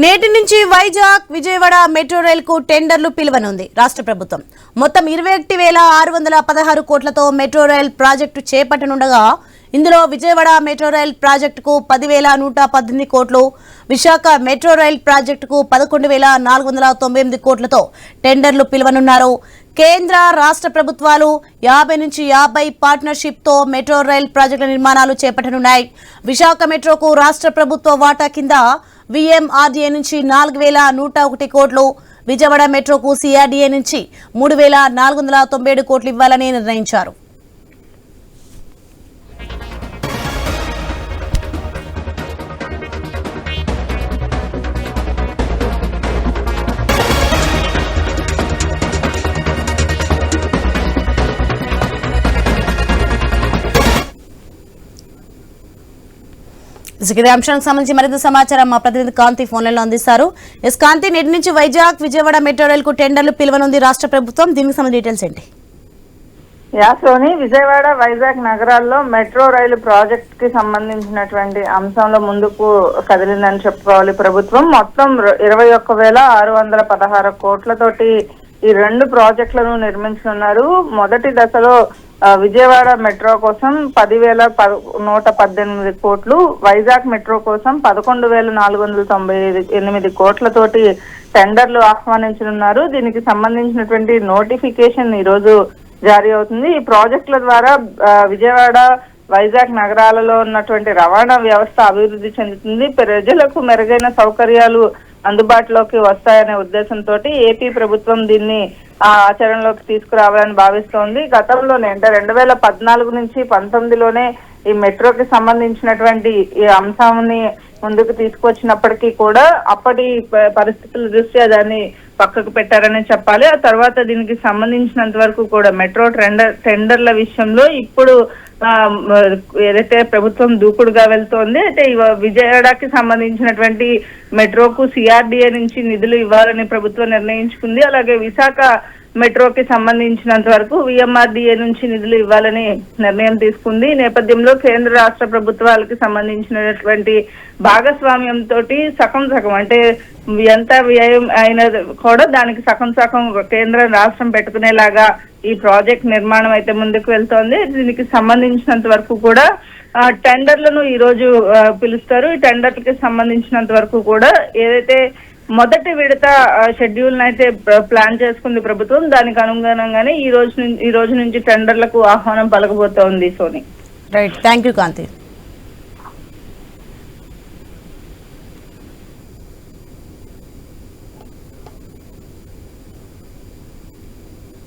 నేటి నుంచి Vizag Vijayawada metro rail కు టెండర్లు పిలువనుంది రాష్ట్ర ప్రభుత్వం. మొత్తం 21,616 కోట్లతో మెట్రో రైల్ ప్రాజెక్టు చేపట్టనుండగా ఇందులో విజయవాడ మెట్రో రైల్ ప్రాజెక్టుకు 10,118 కోట్లు, విశాఖ మెట్రో రైల్ ప్రాజెక్టుకు 11,498 కోట్లతో టెండర్లు పిలువనున్నారు. కేంద్ర రాష్ట్ర ప్రభుత్వాలు 50 నుంచి 50 పార్ట్నర్షిప్ తో మెట్రో రైల్ ప్రాజెక్టుల నిర్మాణాలు చేపట్టనున్నాయి. విశాఖ మెట్రోకు రాష్ట్ర ప్రభుత్వ వాటా కింద VMRDA నుంచి 4,101 కోట్లు, విజయవాడ మెట్రోకు CRDA నుంచి 3,497 కోట్లు ఇవ్వాలని నిర్ణయించారు. ఇదే అంశానికి సంబంధించి మరింత సమాచారం మా ప్రతినిధి కాంతి ఫోన్లలో అందిస్తారు. ఎస్ కాంతి, నేటి నుంచి వైజాగ్ విజయవాడ మెట్రో రైల్ కు టెండర్లు పిలువనుంది రాష్ట్ర ప్రభుత్వం. దీనికి సంబంధించిన డీటెయిల్స్ ఏంటి? యాసోని విజయవాడ వైజాగ్ నగరాల్లో మెట్రో రైలు ప్రాజెక్ట్ కి సంబంధించినటువంటి అంశంలో ముందుకు కదిలిందని చెప్పుకోవాలి. ప్రభుత్వం మొత్తం 21,616 కోట్లతోటి ఈ 2 ప్రాజెక్టులను నిర్మించనున్నారు. మొదటి దశలో విజయవాడ మెట్రో కోసం 10,118 కోట్లు, వైజాగ్ మెట్రో కోసం 11,498 కోట్లతోటి టెండర్లు ఆహ్వానించనున్నారు. దీనికి సంబంధించినటువంటి నోటిఫికేషన్ ఈ రోజు జారీ అవుతుంది. ఈ ప్రాజెక్టుల ద్వారా విజయవాడ వైజాగ్ నగరాలలో ఉన్నటువంటి రవాణా వ్యవస్థ అభివృద్ధి చెందుతుంది. ప్రజలకు మెరుగైన సౌకర్యాలు అందుబాటులోకి వస్తాయనే ఉద్దేశంతో ఏపీ ప్రభుత్వం దీన్ని ఆచరణలోకి తీసుకురావాలని భావిస్తోంది. గతంలోనే అంటే 2014 నుంచి 2019లోనే ఈ మెట్రోకి సంబంధించినటువంటి ఈ అంశాన్ని ముందుకు తీసుకొచ్చినప్పటికీ కూడా అప్పటి పరిస్థితుల దృష్ట్యా దాన్ని పక్కకు పెట్టారని చెప్పాలి. ఆ తర్వాత దీనికి సంబంధించినంత వరకు కూడా మెట్రో టెండర్ల విషయంలో ఇప్పుడు ఏదైతే ప్రభుత్వం దూకుడుగా వెళ్తోంది, అయితే విజయవాడకి సంబంధించినటువంటి మెట్రోకు CRDA నుంచి నిధులు ఇవ్వాలని ప్రభుత్వం నిర్ణయించుకుంది. అలాగే విశాఖ మెట్రోకి సంబంధించినంత వరకు VMRDA నుంచి నిధులు ఇవ్వాలని నిర్ణయం తీసుకుంది. ఈ నేపథ్యంలో కేంద్ర రాష్ట్ర ప్రభుత్వాలకు సంబంధించినటువంటి భాగస్వామ్యంతో సగం అంటే ఎంత వ్యయం అయినా కూడా దానికి సగం కేంద్ర రాష్ట్రం పెట్టుకునేలాగా ఈ ప్రాజెక్ట్ నిర్మాణం అయితే ముందుకు వెళ్తోంది. దీనికి సంబంధించినంత వరకు కూడా టెండర్లను ఈ రోజు పిలుస్తారు. ఈ టెండర్లకి సంబంధించినంత వరకు కూడా ఏదైతే మొదటి విడత షెడ్యూల్ అయితే ప్లాన్ చేసుకుంది ప్రభుత్వం, దానికి అనుగుణంగానే ఈ రోజు నుంచి టెండర్లకు ఆహ్వానం పలకబోతోంది. Soni, right, thank you Kanthi.